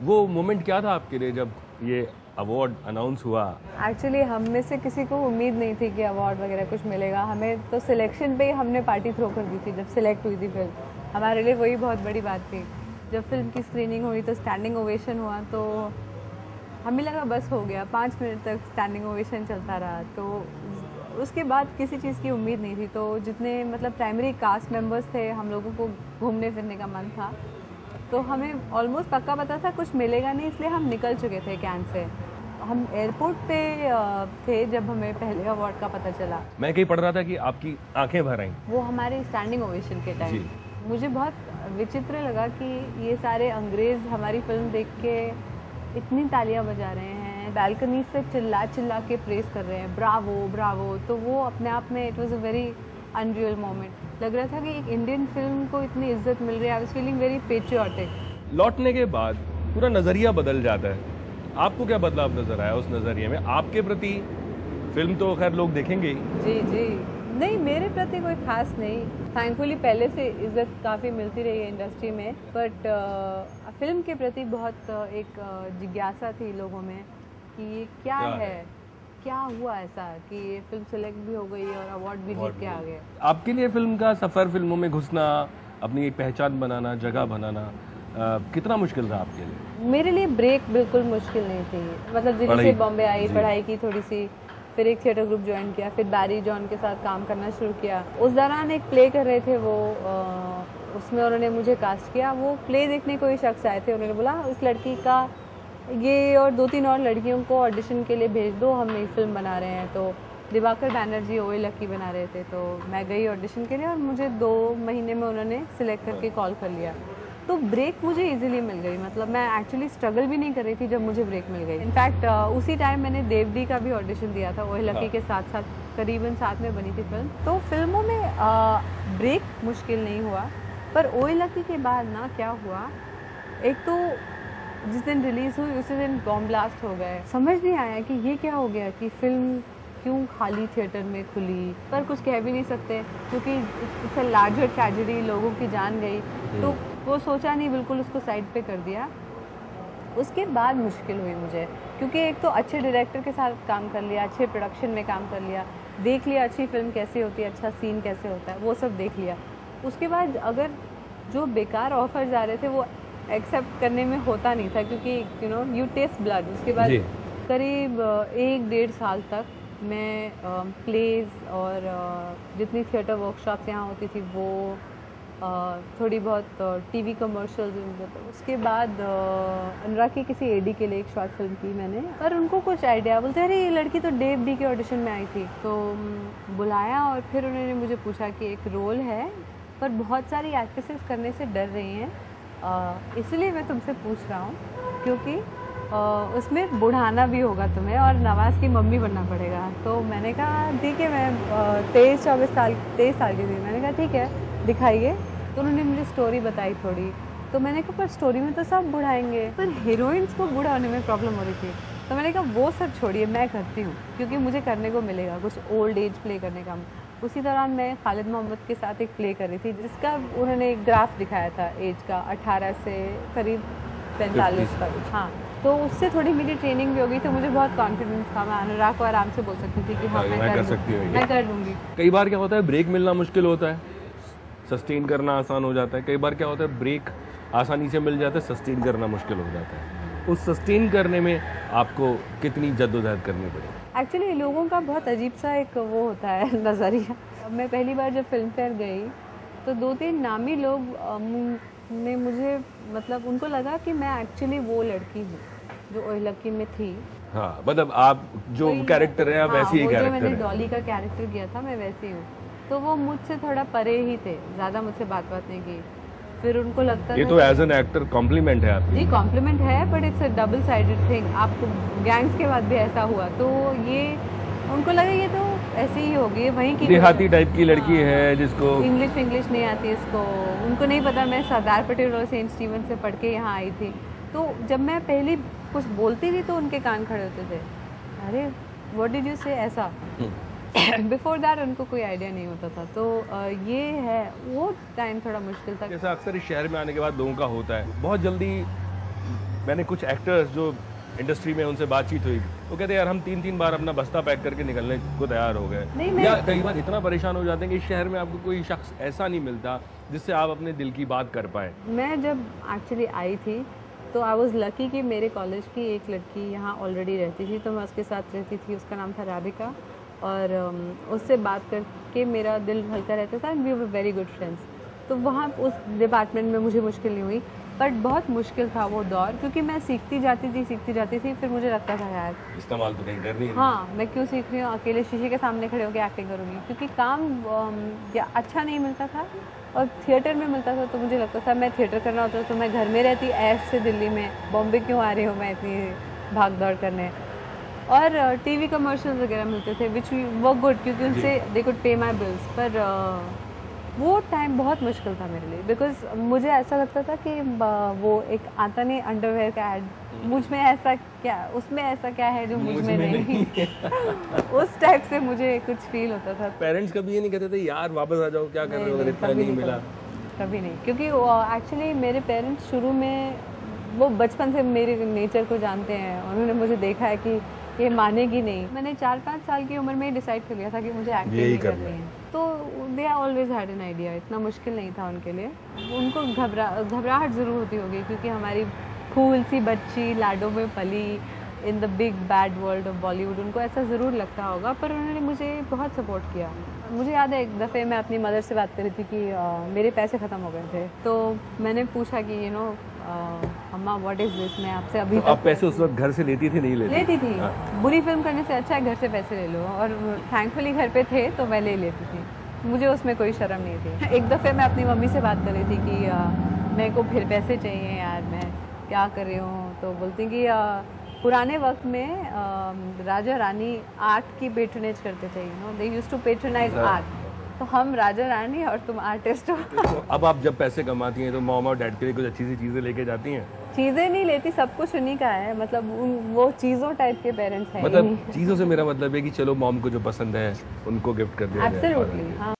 वो मोमेंट क्या था आपके लिए जब ये अवार्ड अनाउंस हुआ? एक्चुअली हम में से किसी को उम्मीद नहीं थी कि अवार्ड वगैरह कुछ मिलेगा। हमें तो सिलेक्शन पे ही हमने पार्टी थ्रो कर दी थी जब सिलेक्ट हुई थी फिल्म। हमारे लिए वही बहुत बड़ी बात थी। जब फिल्म की स्क्रीनिंग हुई तो स्टैंडिंग ओवेशन हुआ, तो हमें लगा बस हो गया। 5 मिनट तक स्टैंडिंग ओवेशन चलता रहा। तो उसके बाद किसी चीज़ की उम्मीद नहीं थी। तो जितने मतलब प्राइमरी कास्ट मेंबर्स थे, हम लोगों को घूमने फिरने का मन था, तो हमें ऑलमोस्ट पक्का पता था कुछ मिलेगा नहीं, इसलिए हम निकल चुके थे कैन से। हम एयरपोर्ट पे थे जब हमें पहले अवार्ड का पता चला। मैं कहीं पढ़ रहा था कि आपकी आंखें भर आईं। वो हमारे स्टैंडिंग ओवेशन के टाइम मुझे बहुत विचित्र लगा कि ये सारे अंग्रेज़ हमारी फिल्म देख के इतनी तालियां बजा रहे हैं, बैल्कनी से चिल्ला चिल्ला के प्रेस कर रहे हैं, ब्रावो ब्रावो। तो वो अपने आप में it was a very unreal moment. लग रहा था कि एक इंडियन फिल्म को इतनी इज्जत मिल रही है। I was feeling very patriotic. लौटने के बाद पूरा नज़रिया बदल जाता है। आपको क्या बदलाव नजर आया उस नज़रिए में? आपके प्रति फिल्म तो खैर लोग देखेंगे ही। जी जी, नहीं मेरे प्रति कोई खास नहीं। थैंकफुली पहले से इज्जत काफ़ी मिलती रही है इंडस्ट्री में, बट फिल्म के प्रति बहुत एक जिज्ञासा थी लोगों में कि ये क्या है, क्या हुआ ऐसा कि ये फिल्म सेलेक्ट भी हो गई और अवार्ड भी जीत के आ गए। आपके लिए फिल्म का सफ़र, फिल्मों में घुसना, अपनी एक पहचान बनाना, जगह बनाना कितना मुश्किल था आपके लिए? मेरे लिए ब्रेक बिल्कुल मुश्किल नहीं थी। मतलब दिल्ली से बॉम्बे आई, पढ़ाई की थोड़ी सी, फिर एक थिएटर ग्रुप ज्वाइन किया, फिर बैरी जॉन के साथ काम करना शुरू किया। उस दौरान एक प्ले कर रहे थे वो, उसमें उन्होंने मुझे कास्ट किया। वो प्ले देखने कोई शख्स आए थे, उन्होंने बोला उस लड़की का ये और 2-3 और लड़कियों को ऑडिशन के लिए भेज दो, हम नई फिल्म बना रहे हैं। तो दिवाकर बैनर्जी ओए लकी बना रहे थे, तो मैं गई ऑडिशन के लिए और मुझे 2 महीने में उन्होंने सिलेक्ट करके कॉल कर लिया। तो ब्रेक मुझे इजीली मिल गई। मतलब मैं एक्चुअली स्ट्रगल भी नहीं कर रही थी जब मुझे ब्रेक मिल गई। इनफैक्ट उसी टाइम मैंने देवडी का भी ऑडिशन दिया था, ओए लकी के साथ साथ करीबन साथ में बनी थी फिल्म। तो फिल्मों में ब्रेक मुश्किल नहीं हुआ, पर ओए लकी के बाद ना क्या हुआ, एक तो जिस दिन रिलीज़ हुई उसी दिन बॉम्ब ब्लास्ट हो गए। समझ नहीं आया कि ये क्या हो गया कि फिल्म क्यों खाली थिएटर में खुली। पर कुछ कह भी नहीं सकते क्योंकि इट्स अ लार्जर ट्रेजेडी, लोगों की जान गई। तो वो सोचा नहीं, बिल्कुल उसको साइड पे कर दिया। उसके बाद मुश्किल हुई मुझे, क्योंकि एक तो अच्छे डायरेक्टर के साथ काम कर लिया, अच्छे प्रोडक्शन में काम कर लिया, देख लिया अच्छी फिल्म कैसी होती है, अच्छा सीन कैसे होता है, वो सब देख लिया। उसके बाद अगर जो बेकार ऑफर्स आ रहे थे वो एक्सेप्ट करने में होता नहीं था, क्योंकि यू टेस्ट ब्लड। उसके बाद करीब 1-1.5 साल तक मैं प्लेज और जितनी थिएटर वर्कशॉप्स यहाँ होती थी वो, थोड़ी बहुत टीवी कमर्शियल्स। उसके बाद अनुराग की किसी एडी के लिए एक शॉर्ट फिल्म की मैंने, पर उनको कुछ आइडिया, बोलते अरे ये लड़की तो डेव डी के ऑडिशन में आई थी। तो बुलाया और फिर उन्होंने मुझे पूछा कि एक रोल है पर बहुत सारी एक्ट्रेसेस करने से डर रही हैं, इसलिए मैं तुमसे पूछ रहा हूँ, क्योंकि उसमें बुढ़ाना भी होगा तुम्हें और नवाज़ की मम्मी बनना पड़ेगा। तो मैंने कहा ठीक है, मैं 23 साल की थी। मैंने कहा ठीक है दिखाइए। तो उन्होंने मुझे स्टोरी बताई थोड़ी, तो मैंने कहा पर स्टोरी में तो सब बुढ़ाएंगे, पर हीरोइंस को बूढ़ा होने में प्रॉब्लम हो रही थी। तो मैंने कहा वो सब छोड़िए, मैं करती हूँ, क्योंकि मुझे करने को मिलेगा कुछ ओल्ड एज प्ले करने का। उसी दौरान मैं खालिद मोहम्मद के साथ एक प्ले कर रही थी जिसका उन्होंने एक ग्राफ दिखाया था एज का, 18 से करीब 45 तक। हाँ, तो उससे थोड़ी मेरी ट्रेनिंग भी हो गई, तो मुझे बहुत कॉन्फिडेंस था। मैं अनुराग को आराम से बोल सकती थी कि हाँ मैं कर लूँगी। कई बार क्या होता है, ब्रेक मिलना मुश्किल होता है, सस्टेन करना आसान हो जाता है। कई बार क्या होता है, ब्रेक आसानी से मिल जाता है, सस्टेन करना मुश्किल हो जाता है। उस सस्टेन करने में आपको कितनी जद्दोजहद करनी पड़ी? एक्चुअली लोगों का बहुत अजीब सा एक वो होता है नज़रिया। मैं पहली बार जब फिल्म फेयर गई तो 2-3 नामी लोग ने मुझे, मतलब उनको लगा कि मैं एक्चुअली वो लड़की हूँ जो ओए लकी में थी। हाँ, मतलब आप जो कैरेक्टर है आप वैसी ही कैरेक्टर है। मैंने डॉली का कैरेक्टर किया था, मैं वैसी हूँ। तो वो मुझसे थोड़ा परे ही थे, ज़्यादा मुझसे बात नहीं की। फिर उनको लगता ये तो एज एन एक्टर कॉम्प्लीमेंट है आपकी। जी कॉम्प्लीमेंट है, but it's a double sided thing. आपको गैंग्स के बाद भी ऐसा हुआ, तो ये उनको लगा ये तो ऐसे ही होगी, वहीं की देहाती टाइप की लड़की है जिसको इंग्लिश नहीं आती इसको। उनको नहीं पता मैं सरदार पटेल और सेंट स्टीवन से पढ़ के यहाँ आई थी। तो जब मैं पहली कुछ बोलती थी तो उनके कान खड़े होते थे, अरे व्हाट डिड यू से, ऐसा। बिफोर दैट उनको कोई आइडिया नहीं होता था। तो ये है, वो टाइम थोड़ा मुश्किल था। जैसा अक्सर इस शहर में आने के बाद लोगों का होता है, बहुत जल्दी मैंने कुछ एक्टर्स जो इंडस्ट्री में उनसे बातचीत हुई, वो कहते हैं यार हम 3-3 बार अपना बस्ता पैक करके निकलने को तैयार हो गए। या कई बार इतना परेशान हो जाते हैं कि शहर में आपको कोई शख्स ऐसा नहीं मिलता जिससे आप अपने दिल की बात कर पाए। मैं जब एक्चुअली आई थी तो आई वॉज लकी कि मेरे कॉलेज की एक लड़की यहाँ ऑलरेडी रहती थी, तो मैं उसके साथ रहती थी। उसका नाम था राबिका, और उससे बात करके मेरा दिल हल्का रहता था। We were very good friends. तो वहाँ उस डिपार्टमेंट में मुझे मुश्किल नहीं हुई, बट बहुत मुश्किल था वो दौर, क्योंकि मैं सीखती जाती थी। फिर मुझे लगता था यार इस्तेमाल तो नहीं करनी है। हाँ, मैं क्यों सीख रही हूँ, अकेले शीशे के सामने खड़े होकर एक्टिंग करूँगी, क्योंकि काम अच्छा नहीं मिलता था और थिएटर में मिलता था। तो मुझे लगता था मैं थिएटर करना होता तो मैं घर में रहती, ऐश से दिल्ली में, बॉम्बे क्यों आ रही हूँ मैं इतनी भाग दौड़ करने। और टीवी कमर्शियल्स वगैरह मिलते थे विच वो गुड, क्योंकि उनसे दे कुड पे माई बिल्स। पर वो टाइम बहुत मुश्किल था मेरे लिए, बिकॉज मुझे ऐसा लगता था कि वो एक आता नहीं अंडरवेयर का ऐड, मुझ में ऐसा क्या, उसमें ऐसा क्या है जो मुझ में नहीं उस टाइप से मुझे कुछ फील होता था। पेरेंट्स कभी ये नहीं कहते थे यार वापस आ जाओ, क्या कर रहे हो अगर इतना नहीं मिला? कभी नहीं, क्योंकि एक्चुअली मेरे पेरेंट्स शुरू में वो बचपन से मेरे नेचर को जानते हैं। उन्होंने मुझे देखा है कि ये मानेगी नहीं। मैंने 4-5 साल की उम्र में डिसाइड कर लिया था कि मुझे एक्टिंग करनी है। तो they always had an idea, इतना मुश्किल नहीं था उनके लिए। उनको घबराहट ज़रूर होती होगी, क्योंकि हमारी फूल सी बच्ची लाडो में पली in the big bad world of Bollywood, उनको ऐसा ज़रूर लगता होगा। पर उन्होंने मुझे बहुत सपोर्ट किया। मुझे याद है एक दफ़े मैं अपनी मदर से बात कर रही थी कि मेरे पैसे ख़त्म हो गए थे। तो मैंने पूछा कि यू नो अम्मा व्हाट इज़ दिस, मैं आपसे अभी तो आप पैसे उस वक्त घर से लेती थी नहीं लेती थी? बुरी फिल्म करने से अच्छा है घर से पैसे ले लो, और थैंकफुली घर पे थे तो मैं ले लेती थी, मुझे उसमें कोई शर्म नहीं थी। एक दफ़े मैं अपनी मम्मी से बात कर रही थी कि मेरे को फिर पैसे चाहिए यार, मैं क्या कर रही हूँ। तो बोलती कि पुराने वक्त में राजा रानी आर्ट की पेट्रोनेज करते थे, you know they used to patronize art. तो हम राजा रानी और तुम आर्टिस्ट हो। अब आप जब पैसे कमाती हैं तो मॉम और डैड के लिए कुछ अच्छी सी चीज़ें लेके जाती हैं? चीज़ें नहीं लेती, सब कुछ उन्हीं का है। मतलब वो चीज़ों टाइप के पेरेंट्स हैं। मतलब चीज़ों से मेरा मतलब है कि चलो मॉम को जो पसंद है उनको गिफ्ट कर दिया। एब्सोल्युटली, हाँ।